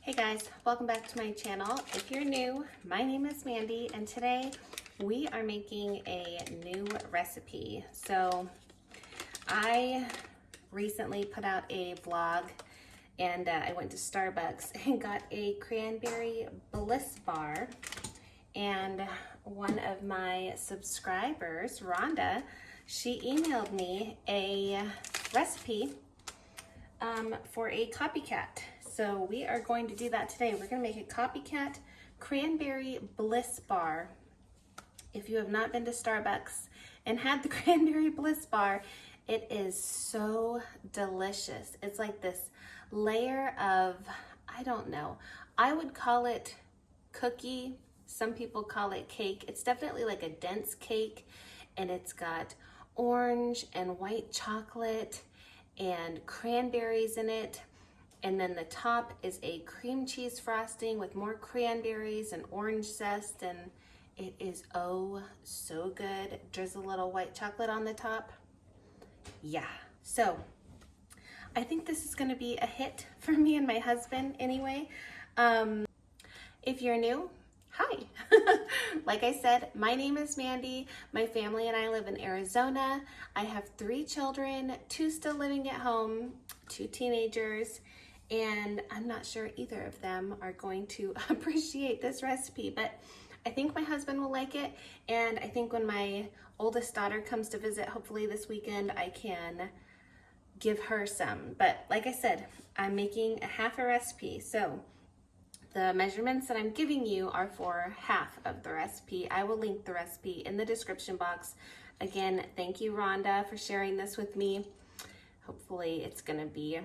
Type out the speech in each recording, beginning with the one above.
Hey guys, welcome back to my channel. If you're new, my name is Mandy and today we are making a new recipe. So I recently put out a vlog and I went to Starbucks and got a cranberry bliss bar, and one of my subscribers, Rhonda, she emailed me a recipe for a copycat. So we are going to do that today. We're going to make a copycat cranberry bliss bar. If you have not been to Starbucks and had the cranberry bliss bar, it is so delicious. It's like this layer of, I don't know, I would call it cookie. Some people call it cake. It's definitely like a dense cake, and it's got orange and white chocolate and cranberries in it. And then the top is a cream cheese frosting with more cranberries and orange zest, and it is oh so good. Drizzle a little white chocolate on the top. Yeah, so I think this is gonna be a hit for me and my husband anyway. If you're new, hi. Like I said, my name is Mandy. My family and I live in Arizona. I have 3 children, 2 still living at home, 2 teenagers, and I'm not sure either of them are going to appreciate this recipe, but I think my husband will like it, and I think when my oldest daughter comes to visit, hopefully this weekend, I can give her some. But like I said, I'm making a half a recipe, so the measurements that I'm giving you are for half of the recipe. I will link the recipe in the description box. Again, thank you, Rhonda, for sharing this with me. Hopefully it's gonna be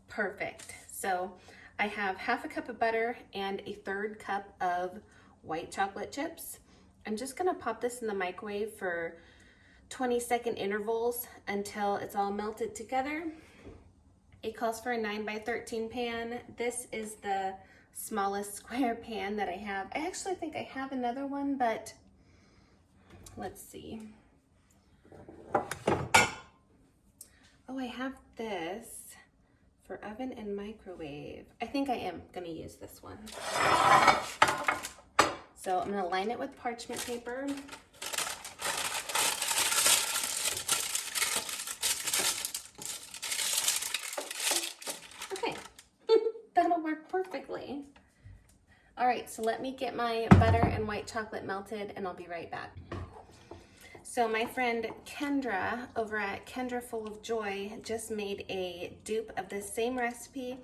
perfect. So I have half a cup of butter and a 1/3 cup of white chocolate chips. I'm just gonna pop this in the microwave for 20-second intervals until it's all melted together. It calls for a 9x13 pan. This is the smallest square pan that I have. I actually think I have another one, but let's see. Oh, I have this for oven and microwave. I think I am gonna use this one. So I'm gonna line it with parchment paper. Okay, that'll work perfectly. All right, so let me get my butter and white chocolate melted and I'll be right back. So my friend Kendra over at Kendra Full of Joy just made a dupe of the same recipe,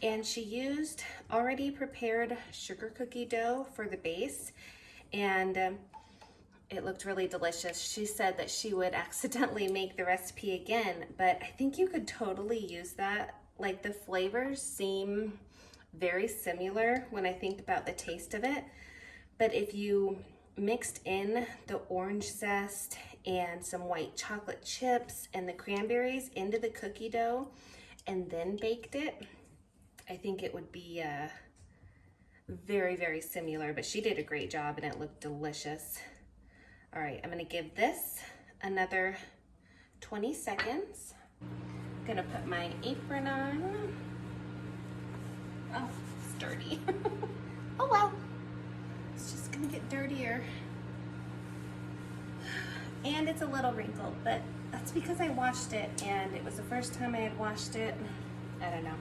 and she used already prepared sugar cookie dough for the base, and it looked really delicious. She said that she would accidentally make the recipe again, but I think you could totally use that. Like, the flavors seem very similar when I think about the taste of it, but if you mixed in the orange zest and some white chocolate chips and the cranberries into the cookie dough and then baked it, I think it would be very, very similar, but she did a great job and it looked delicious. All right, I'm gonna give this another 20 seconds. I'm gonna put my apron on. Oh, it's dirty. Oh well. It's just gonna get dirtier. And it's a little wrinkled, but that's because I washed it and it was the first time I had washed it. I don't know.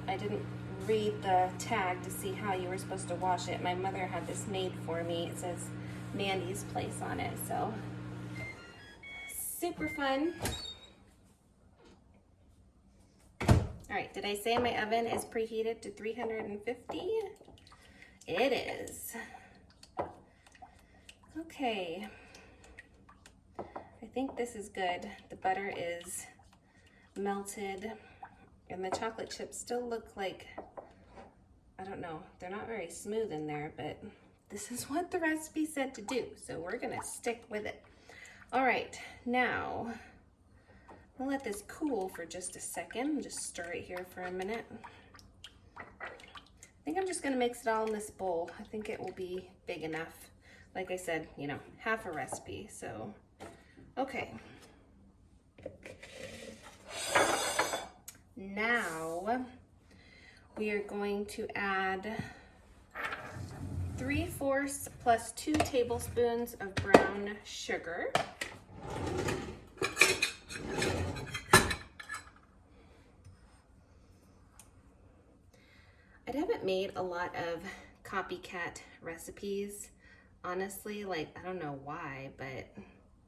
I didn't read the tag to see how you were supposed to wash it. My mother had this made for me. It says Mandy's Place on it, so super fun. All right, did I say my oven is preheated to 350? It is. Okay. I think this is good. The butter is melted and the chocolate chips still look like, I don't know, they're not very smooth in there, but this is what the recipe said to do, so we're gonna stick with it. All right, now I'll let this cool for just a second. Just stir it here for a minute. I think I'm just gonna mix it all in this bowl. I think it will be big enough. Like I said, you know, half a recipe, so, okay. Now, we are going to add 3/4 plus 2 tablespoons of brown sugar. I haven't made a lot of copycat recipes, honestly. Like, I don't know why, but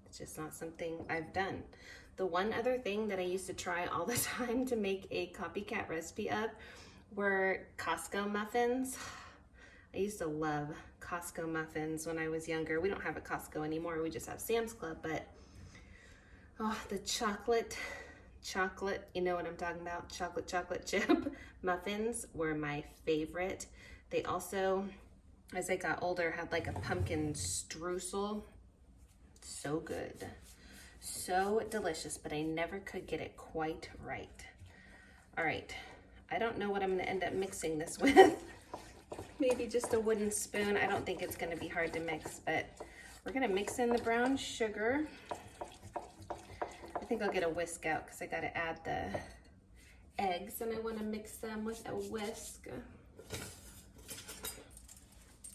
it's just not something I've done. The one other thing that I used to try all the time to make a copycat recipe of were Costco muffins. I used to love Costco muffins when I was younger. We don't have a Costco anymore. We just have Sam's Club, but oh, the chocolate, you know what I'm talking about, chocolate chip muffins were my favorite. They also, as I got older, had like a pumpkin streusel. So good, so delicious, but I never could get it quite right. All right, I don't know what I'm gonna end up mixing this with. Maybe just a wooden spoon. I don't think it's gonna be hard to mix, but we're gonna mix in the brown sugar. I think I'll get a whisk out because I gotta add the eggs and I wanna mix them with a whisk.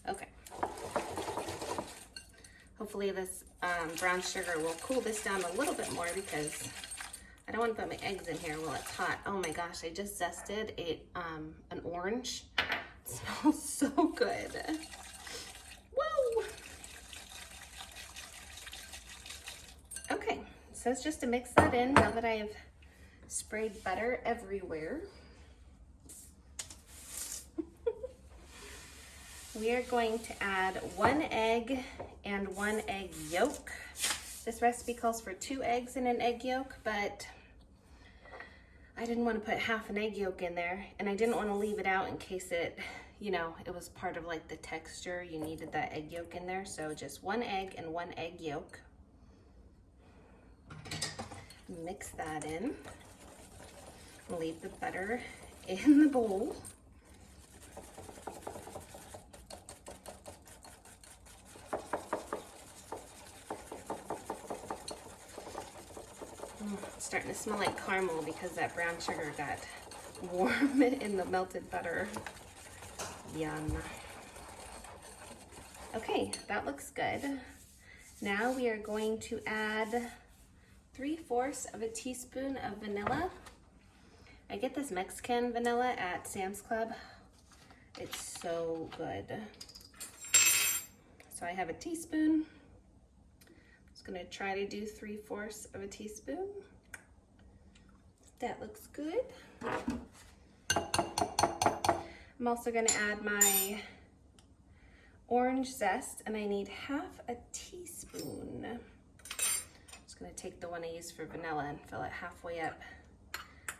Okay. Hopefully this brown sugar will cool this down a little bit more because I don't want to put my eggs in here while it's hot. Oh my gosh, I just zested an orange. It smells so good. Whoa! Okay, so it's just to mix that in now that I have sprayed butter everywhere. We are going to add 1 egg and 1 egg yolk. This recipe calls for 2 eggs and an egg yolk, but I didn't want to put half an egg yolk in there, and I didn't want to leave it out in case it, you know, it was part of like the texture. You needed that egg yolk in there, so just 1 egg and 1 egg yolk. Mix that in. Leave the butter in the bowl. It's starting to smell like caramel because that brown sugar got warm in the melted butter. Yum. Okay, that looks good. Now we are going to add 3/4 of a teaspoon of vanilla. I get this Mexican vanilla at Sam's Club. It's so good. So I have a teaspoon. Gonna try to do 3/4 of a teaspoon. That looks good. I'm also gonna add my orange zest, and I need half a teaspoon. I'm just gonna take the one I used for vanilla and fill it halfway up.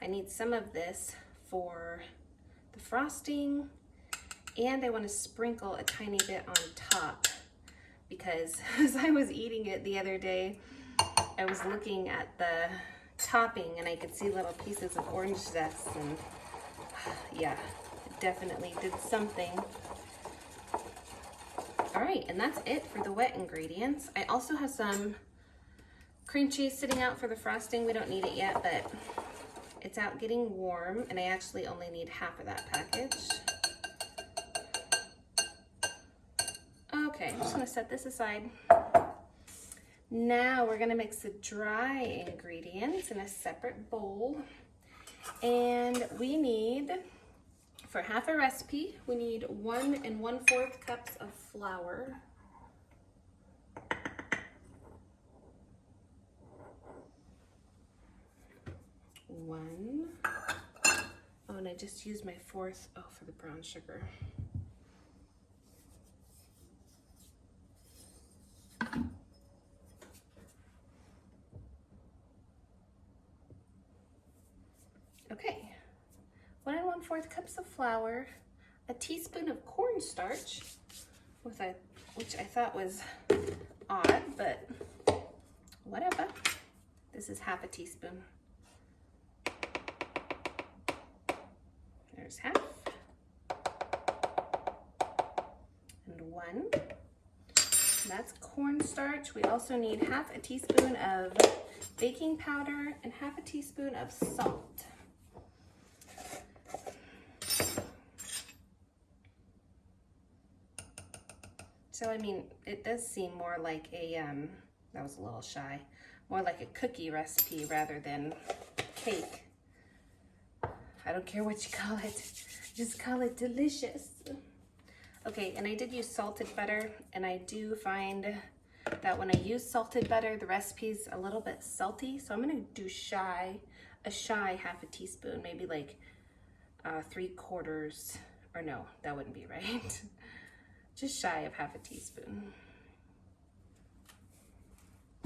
I need some of this for the frosting, and I wanna sprinkle a tiny bit on top, because as I was eating it the other day, I was looking at the topping and I could see little pieces of orange zest, and yeah, it definitely did something. All right, and that's it for the wet ingredients. I also have some cream cheese sitting out for the frosting. We don't need it yet, but it's out getting warm, and I actually only need half of that package. Okay, I'm just gonna set this aside. Now we're gonna mix the dry ingredients in a separate bowl. And we need, for half a recipe, we need 1 1/4 cups of flour. Oh, and I just used my 1/4, for the brown sugar. Okay, 1 1/4 cups of flour, a teaspoon of cornstarch, which I thought was odd, but whatever. This is half a teaspoon. There's half. And 1. That's cornstarch. We also need half a teaspoon of baking powder and half a teaspoon of salt. So, I mean, it does seem more like a, that was a little shy, more like a cookie recipe rather than cake. I don't care what you call it, just call it delicious. Okay, and I did use salted butter, and I do find that when I use salted butter, the recipe's a little bit salty, so I'm gonna do a shy half a teaspoon, maybe like 3/4, or no, that wouldn't be right. Just shy of half a teaspoon.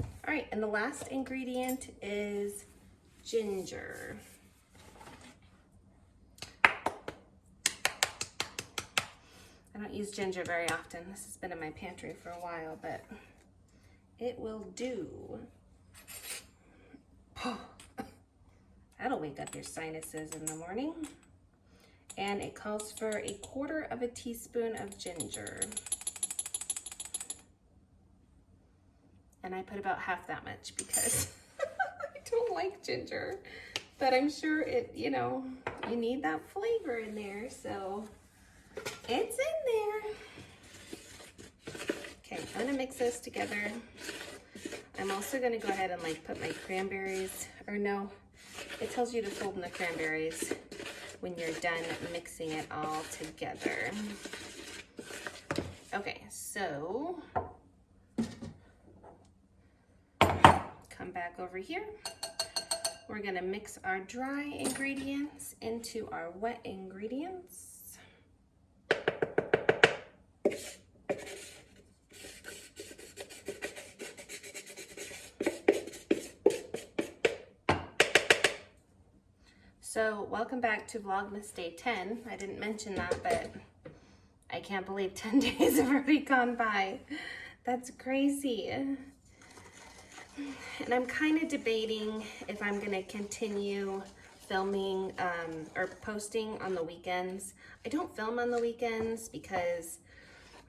All right, and the last ingredient is ginger. I don't use ginger very often. This has been in my pantry for a while, but it will do. That'll wake up your sinuses in the morning. And it calls for 1/4 teaspoon of ginger. And I put about half that much because I don't like ginger, but I'm sure it, you know, you need that flavor in there, so it's in there. Okay, I'm gonna mix this together. I'm also gonna go ahead and like put my cranberries, or no, it tells you to fold in the cranberries when you're done mixing it all together. Okay, so come back over here. We're gonna mix our dry ingredients into our wet ingredients. So welcome back to Vlogmas Day 10. I didn't mention that, but I can't believe 10 days have already gone by. That's crazy. And I'm kind of debating if I'm gonna continue filming or posting on the weekends. I don't film on the weekends because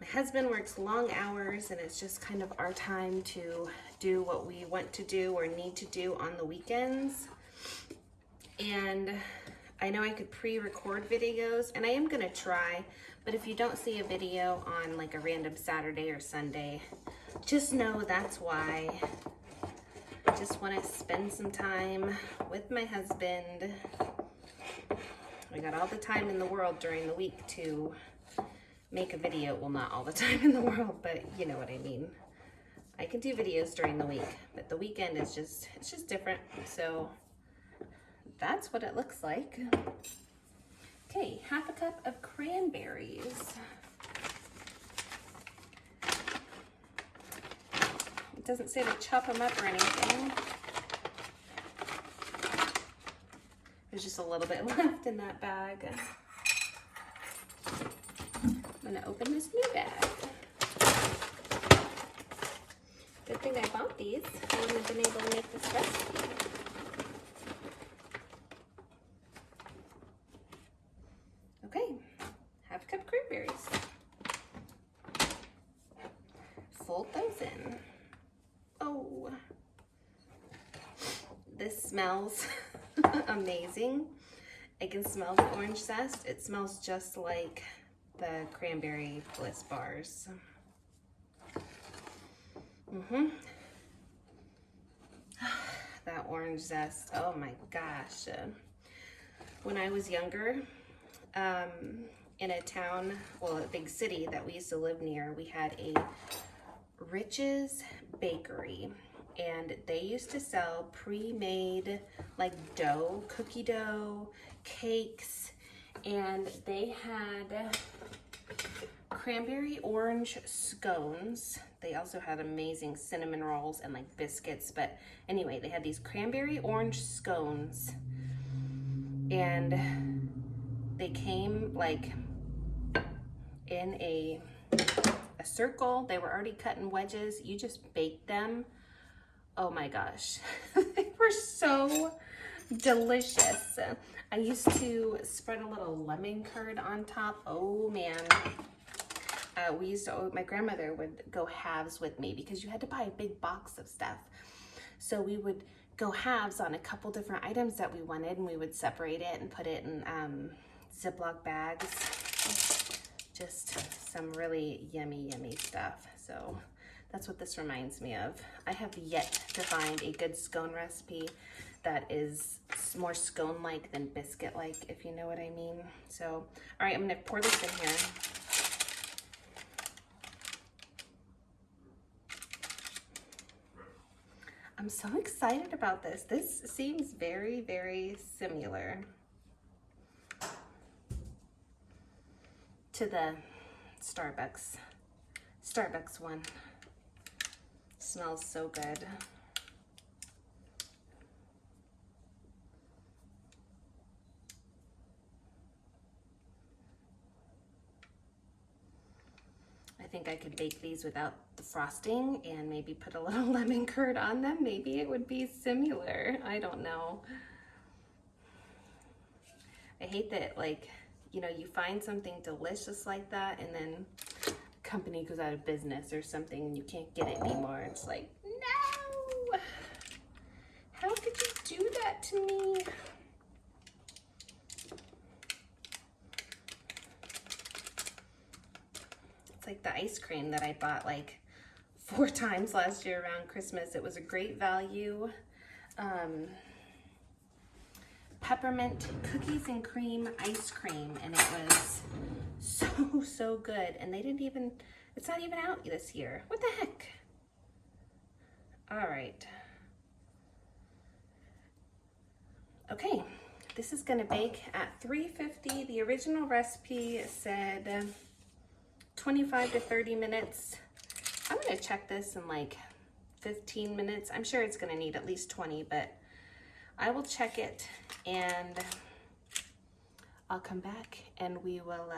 my husband works long hours and it's just kind of our time to do what we want to do or need to do on the weekends. And I know I could pre-record videos, and I am gonna try, but if you don't see a video on like a random Saturday or Sunday, just know that's why. I just wanna spend some time with my husband. I got all the time in the world during the week to make a video. Well, not all the time in the world, but you know what I mean. I can do videos during the week, but the weekend is it's just different, so that's what it looks like. Okay, 1/2 cup of cranberries. It doesn't say to chop them up or anything. There's just a little bit left in that bag. I'm gonna open this new bag. Good thing I bought these. I wouldn't have been able to make this recipe. Okay, 1/2 cup cranberries. Fold those in. Oh, this smells amazing. I can smell the orange zest. It smells just like the cranberry bliss bars. That orange zest, oh my gosh. When I was younger, in a town, well, a big city that we used to live near, we had a Rich's Bakery, and they used to sell pre-made like dough, cookie dough, cakes, and they had cranberry orange scones. They also had amazing cinnamon rolls and like biscuits, but anyway, they had these cranberry orange scones, and they came like in a circle. They were already cut in wedges. You just baked them. Oh my gosh, they were so delicious. I used to spread a little lemon curd on top. Oh man. My grandmother would go halves with me because you had to buy a big box of stuff. So we would go halves on a couple different items that we wanted, and we would separate it and put it in Ziploc bags. just some really yummy stuff. So that's what this reminds me of. I have yet to find a good scone recipe that is more scone-like than biscuit-like, if you know what I mean. So, all right, I'm gonna pour this in here. I'm so excited about this. This seems very, very similar to the Starbucks one. Smells so good. I think I could bake these without the frosting and maybe put a little lemon curd on them. Maybe it would be similar. I don't know. I hate that, like, you know, you find something delicious like that and then the company goes out of business or something and you can't get it anymore. It's like, no! How could you do that to me? It's like the ice cream that I bought like 4 times last year around Christmas. It was a great value. Peppermint cookies and cream ice cream, and it was so good. And they didn't even, it's not even out this year. What the heck? All right. Okay, this is gonna bake at 350. The original recipe said 25 to 30 minutes. I'm gonna check this in like 15 minutes. I'm sure it's gonna need at least 20, but I will check it and I'll come back and we will,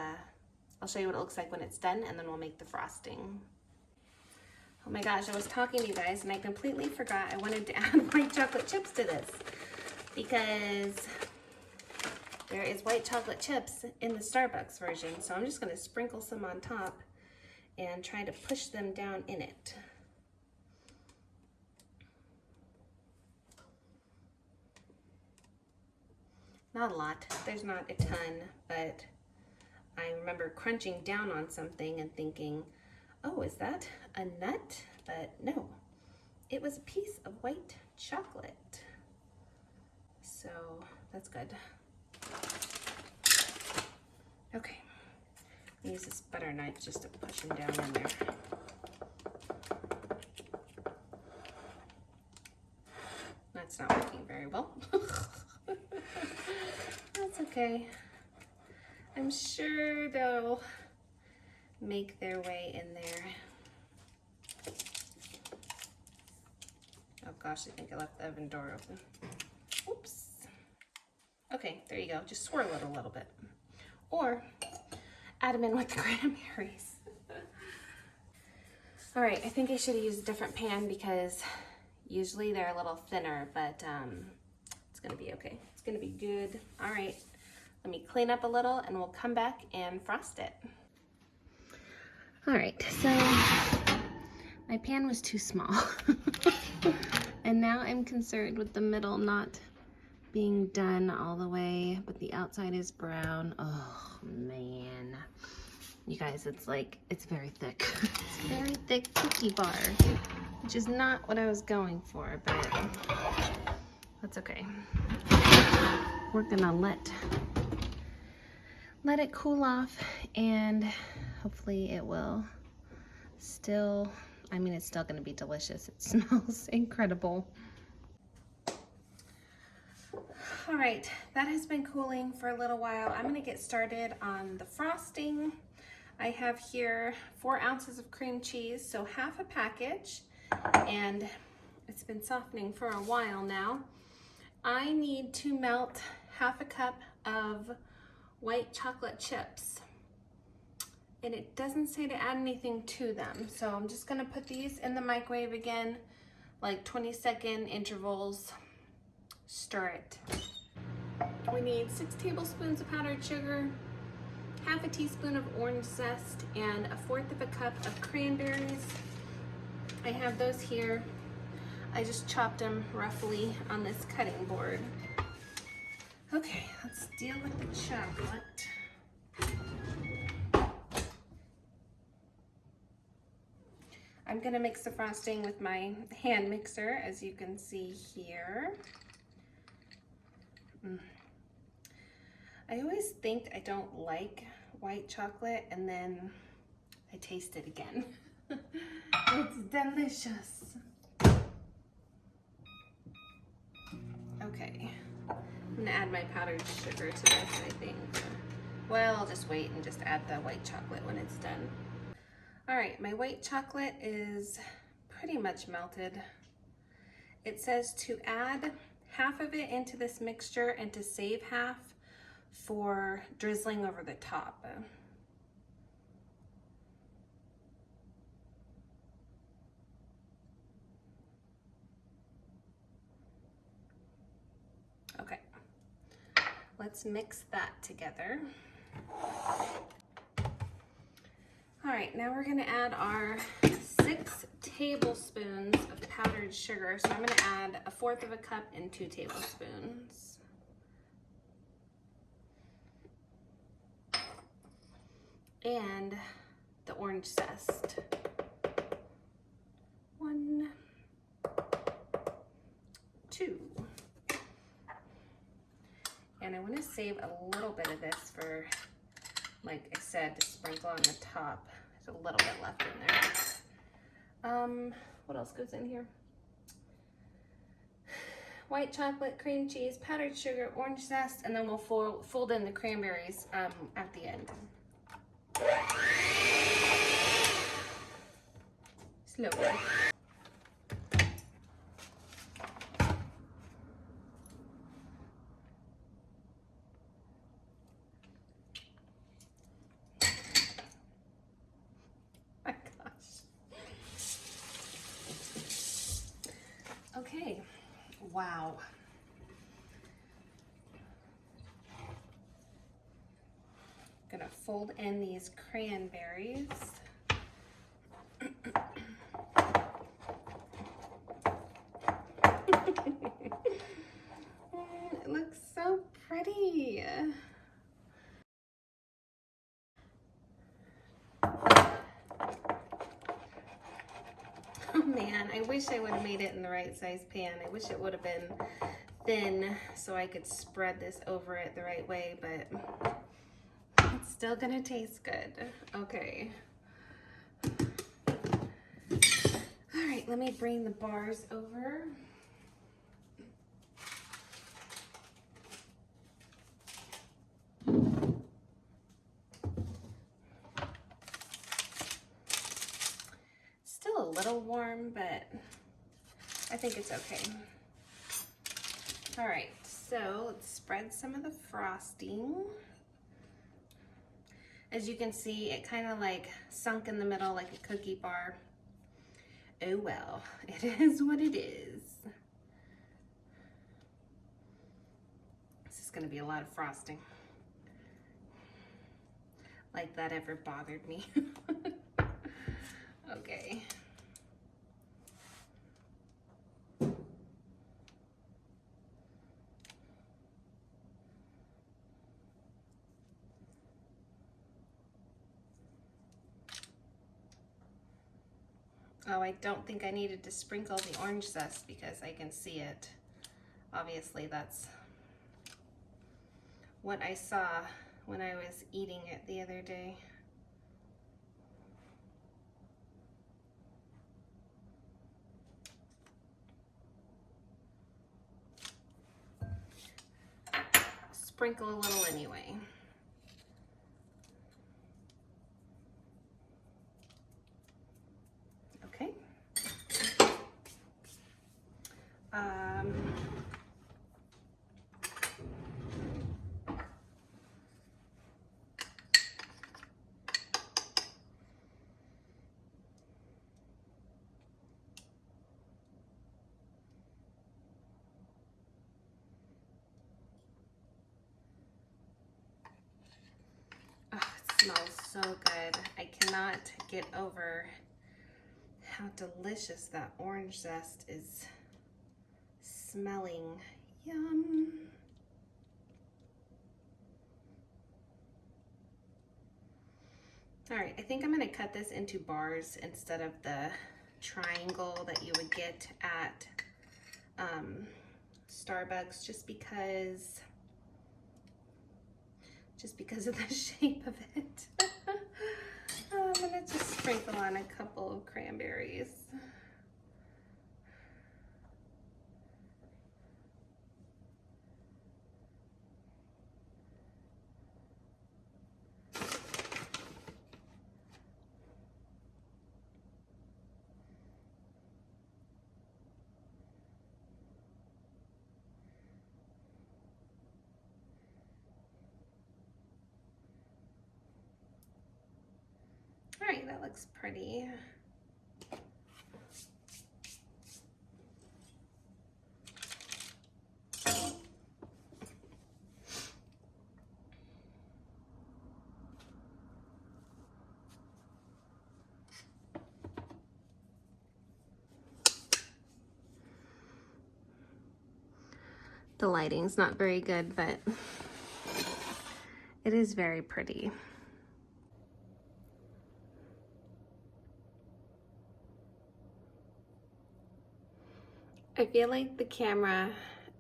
I'll show you what it looks like when it's done, and then we'll make the frosting. Oh my gosh, I was talking to you guys and I completely forgot I wanted to add white chocolate chips to this, because there is white chocolate chips in the Starbucks version. So I'm just gonna sprinkle some on top and try to push them down in it. Not a lot, there's not a ton, but I remember crunching down on something and thinking, oh, is that a nut? But no, it was a piece of white chocolate. So that's good. Okay, use this butter knife just to push them down in there. That's not working very well. That's okay. I'm sure they'll make their way in there. Oh gosh, I think I left the oven door open. Oops. Okay, there you go. Just swirl it a little bit. Or add them in with the cranberries. All right, I think I should have used a different pan because usually they're a little thinner, but it's gonna be okay. It's gonna be good. All right, let me clean up a little and we'll come back and frost it. All right, so my pan was too small. And now I'm concerned with the middle not being done all the way, but the outside is brown. Oh man. You guys, it's like, it's very thick. It's a very thick cookie bar, which is not what I was going for, but that's okay. We're gonna let it cool off, and hopefully it will still, I mean, it's still gonna be delicious. It smells incredible. All right, that has been cooling for a little while. I'm gonna get started on the frosting. I have here 4 ounces of cream cheese, so half a package, and it's been softening for a while now. I need to melt half a cup of white chocolate chips, and it doesn't say to add anything to them. So I'm just gonna put these in the microwave again, like 20-second intervals. Stir it. We need 6 tablespoons of powdered sugar, half a teaspoon of orange zest, and 1/4 of a cup of cranberries. I have those here. I just chopped them roughly on this cutting board. Okay, let's deal with the chocolate. I'm gonna mix the frosting with my hand mixer, as you can see here. I always think I don't like white chocolate, and then I taste it again. It's delicious. Okay, I'm gonna add my powdered sugar to this, I think. Well, I'll just wait and just add the white chocolate when it's done. All right, my white chocolate is pretty much melted. It says to add half of it into this mixture and to save half for drizzling over the top. Okay, let's mix that together. All right, now we're gonna add our 6 tablespoons of powdered sugar. So I'm gonna add 1/4 of a cup and 2 tablespoons. And the orange zest. 1, 2. And I want to save a little bit of this for, like I said, to sprinkle on the top. There's a little bit left in there. What else goes in here? White chocolate, cream cheese, powdered sugar, orange zest, and then we'll fold in the cranberries at the end. Slowly. My gosh. Okay. Wow. Gonna fold in these cranberries. It looks so pretty. Oh man, I wish I would have made it in the right size pan. I wish it would have been thin so I could spread this over it the right way, but it's still gonna taste good. Okay. All right, let me bring the bars over. Still a little warm, but I think it's okay. All right, so let's spread some of the frosting. As you can see, it kind of like sunk in the middle like a cookie bar. Oh well, it is what it is. This is gonna be a lot of frosting. Like that ever bothered me. Okay. Oh, I don't think I needed to sprinkle the orange zest because I can see it. Obviously, that's what I saw when I was eating it the other day. Sprinkle a little anyway. Okay. Oh, it smells so good. I cannot get over how delicious that orange zest is smelling. Yum. All right, I think I'm gonna cut this into bars instead of the triangle that you would get at Starbucks, just because of the shape of it. I'm gonna just sprinkle on a couple of cranberries. All right, that looks pretty. The lighting's not very good, but it is very pretty. I feel like the camera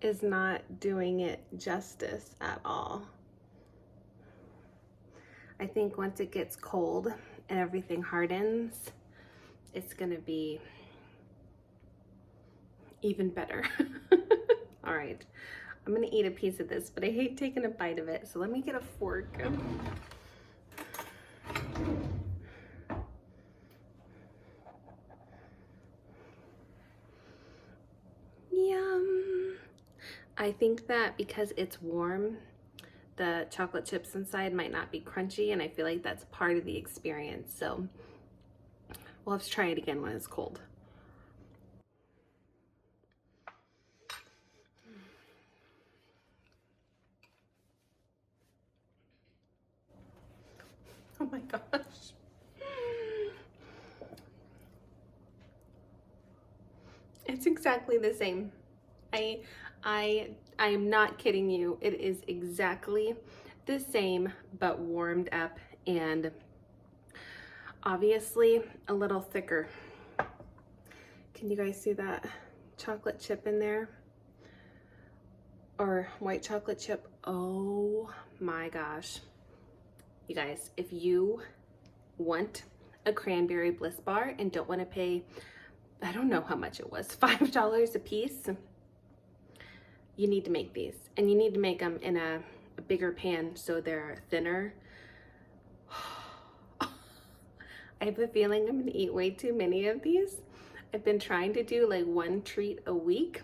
is not doing it justice at all. I think once it gets cold and everything hardens, it's gonna be even better. All right, I'm gonna eat a piece of this, but I hate taking a bite of it, so let me get a fork. Yum. I think that because it's warm, the chocolate chips inside might not be crunchy, and I feel like that's part of the experience, so we'll have to try it again when it's cold. Oh my gosh. It's exactly the same. I'm not kidding you. It is exactly the same, but warmed up and obviously a little thicker. Can you guys see that chocolate chip in there? Or white chocolate chip? Oh my gosh. You guys, if you want a cranberry bliss bar and don't want to pay, I don't know how much it was, $5 a piece, you need to make these. And you need to make them in a bigger pan so they're thinner. I have a feeling I'm gonna eat way too many of these. I've been trying to do like one treat a week,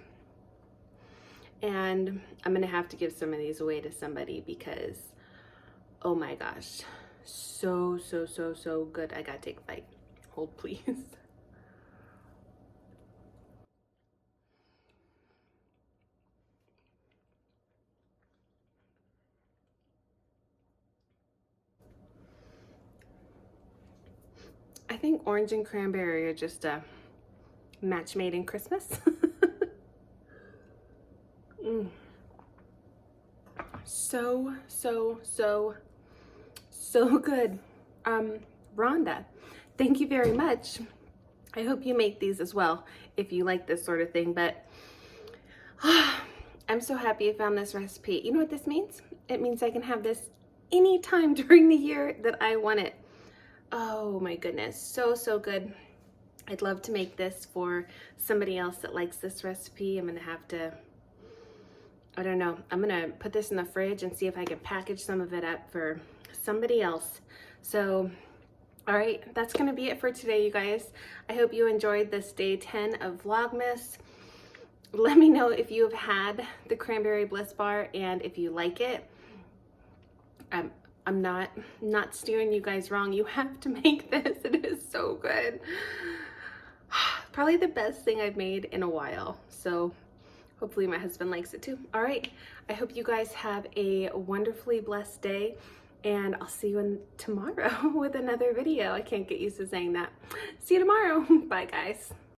and I'm gonna have to give some of these away to somebody because, oh my gosh, so good. I gotta take a bite. Hold please. I think orange and cranberry are just a match made in Christmas. So good. Rhonda, thank you very much. I hope you make these as well if you like this sort of thing, but I'm so happy I found this recipe. You know what this means? It means I can have this anytime during the year that I want it. Oh my goodness, so good. I'd love to make this for somebody else that likes this recipe. I'm gonna have to, I don't know, I'm gonna put this in the fridge and see if I can package some of it up for somebody else. So, all right, that's gonna be it for today, you guys. I hope you enjoyed this day 10 of Vlogmas. Let me know if you have had the Cranberry Bliss Bar and if you like it. I'm not steering you guys wrong. You have to make this. It is so good. Probably the best thing I've made in a while. So hopefully my husband likes it too. All right. I hope you guys have a wonderfully blessed day, and I'll see you tomorrow with another video. I can't get used to saying that. See you tomorrow. Bye guys.